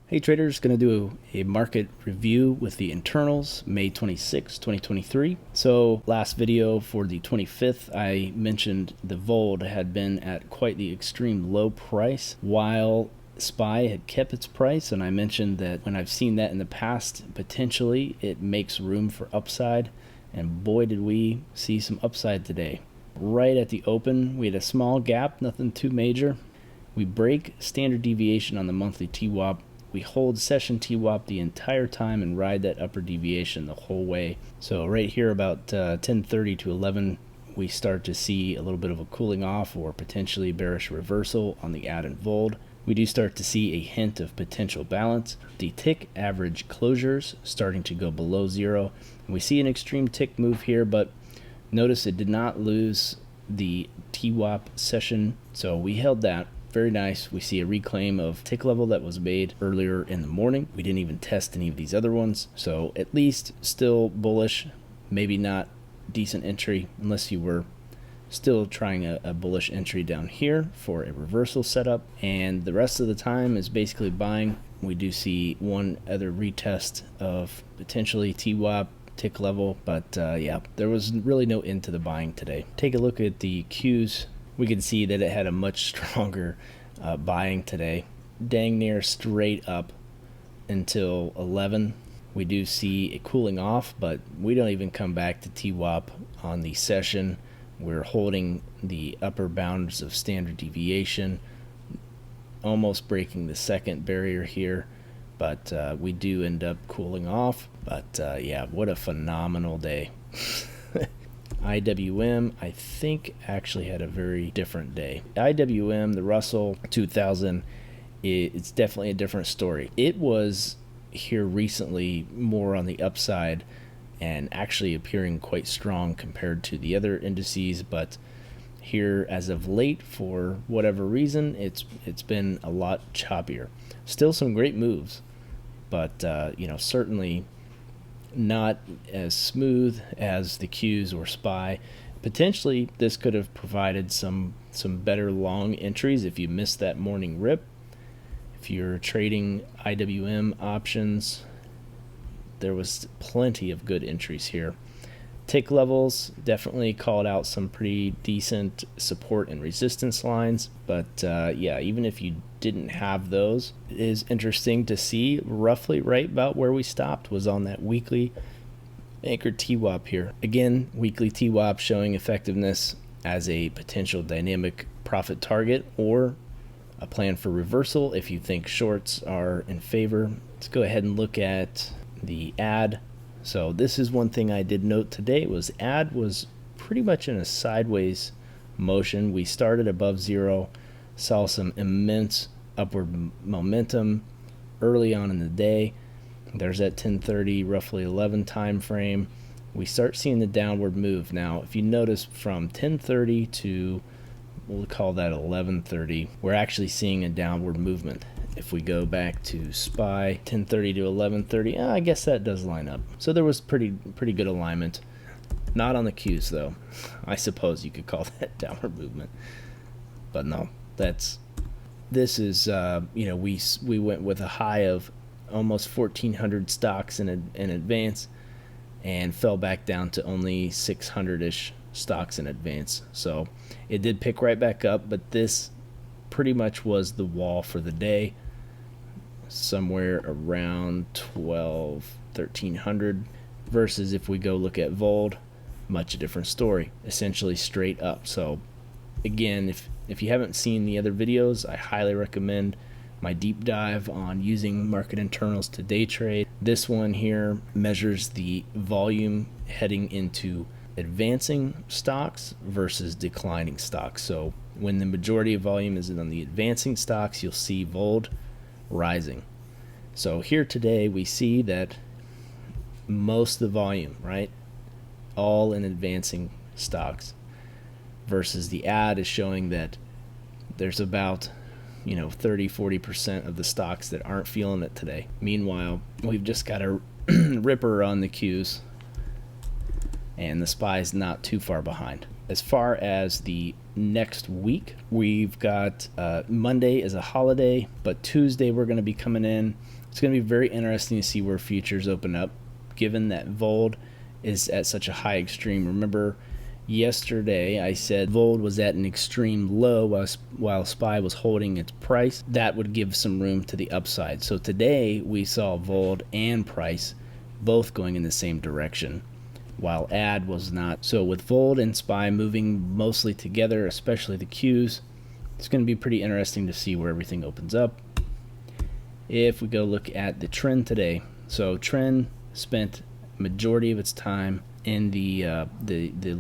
Hey traders, going to do a market review with the internals, May 26, 2023. So last video for the 25th, I mentioned the VOLD had been at quite the extreme low price while SPY had kept its price. And I mentioned that when I've seen that in the past, potentially it makes room for upside. And boy, did we see some upside today. Right at the open, we had a small gap, nothing too major. We break standard deviation on the monthly TWAP. We hold session TWAP the entire time and ride that upper deviation the whole way. So right here about 10:30 to 11, we start to see a little bit of a cooling off or potentially bearish reversal on the AD and VOLD. We do start to see a hint of potential balance. The tick average closures starting to go below zero. And we see an extreme tick move here, but notice it did not lose the TWAP session, so we held that. Very nice. We see a reclaim of tick level that was made earlier in the morning. We didn't even test any of these other ones, so at least still bullish. Maybe not decent entry unless you were still trying a bullish entry down here for a reversal setup, and the rest of the time is basically buying. We do see one other retest of potentially TWAP tick level, but yeah, there was really no end to the buying today. Take a look at the Qs. We can see that it had a much stronger buying today, dang near straight up until 11. We do see a cooling off, but we don't even come back to TWAP on the session. We're holding the upper bounds of standard deviation, almost breaking the second barrier here, but we do end up cooling off. But yeah, what a phenomenal day. IWM, I think, actually had a very different day. IWM, the Russell 2000, it's definitely a different story. It was here recently more on the upside and actually appearing quite strong compared to the other indices, but here as of late, for whatever reason, it's been a lot choppier. Still some great moves, but you know, certainly not as smooth as the Qs or SPY. Potentially this could have provided some better long entries if you missed that morning rip. If you're trading IWM options, there was plenty of good entries here. Tick levels definitely called out some pretty decent support and resistance lines, but yeah, even if you didn't have those, it is interesting to see roughly right about where we stopped was on that weekly anchored TWAP here. Again, weekly TWAP showing effectiveness as a potential dynamic profit target or a plan for reversal if you think shorts are in favor. Let's go ahead and look at the AD. So this is one thing I did note today was AD was pretty much in a sideways motion. We started above zero, saw some immense upward momentum early on in the day. There's that 10:30, roughly 11 time frame. We start seeing the downward move. Now, if you notice from 10:30 to, we'll call that 11:30, we're actually seeing a downward movement. If we go back to SPY, 10:30 to 11:30, I guess that does line up. So there was pretty good alignment. Not on the Qs though. I suppose you could call that downward movement. But no, this is you know, we went with a high of almost 1,400 stocks in advance and fell back down to only 600-ish stocks in advance. So it did pick right back up, but this pretty much was the wall for the day, somewhere around 1,300, versus if we go look at VOLD, much a different story, essentially straight up. So again, if you haven't seen the other videos, I highly recommend my deep dive on using market internals to day trade. This one here measures the volume heading into advancing stocks versus declining stocks. So when the majority of volume is on the advancing stocks, you'll see VOLD rising. So here today we see that most of the volume, right, all in advancing stocks, versus the AD is showing that there's about, you know, 30-40% of the stocks that aren't feeling it today. Meanwhile, we've just got a ripper on the Qs, and the SPY is not too far behind. As far as the next week. We've got Monday is a holiday, but Tuesday we're going to be coming in. It's going to be very interesting to see where futures open up, given that Vold is at such a high extreme. Remember, yesterday I said Vold was at an extreme low while SPY was holding its price. That would give some room to the upside. So today we saw Vold and price both going in the same direction, while AD was not. So with Vold and SPY moving mostly together, especially the Qs, it's going to be pretty interesting to see where everything opens up. If we go look at the trend today, so trend spent majority of its time in the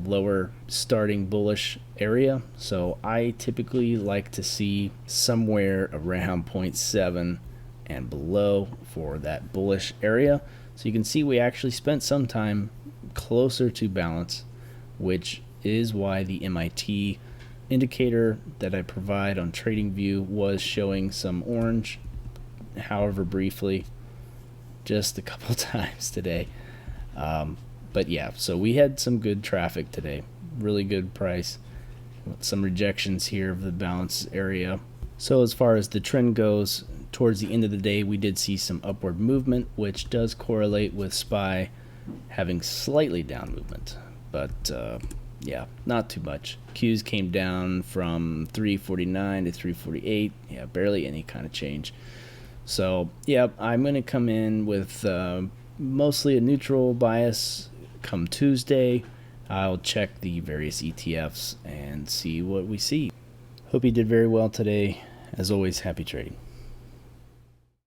lower starting bullish area. So I typically like to see somewhere around 0.7 and below for that bullish area. So you can see we actually spent some time closer to balance, which is why the MIT indicator that I provide on TradingView was showing some orange, however briefly, just a couple times today. But yeah, so we had some good traffic today, really good price, some rejections here of the balance area. So as far as the trend goes, towards the end of the day we did see some upward movement, which does correlate with SPY having slightly down movement, but yeah, not too much. Qs came down from 349 to 348, yeah, barely any kind of change. So yeah, I'm going to come in with mostly a neutral bias come Tuesday. I'll check the various ETFs and see what we see. Hope you did very well today. As always, happy trading.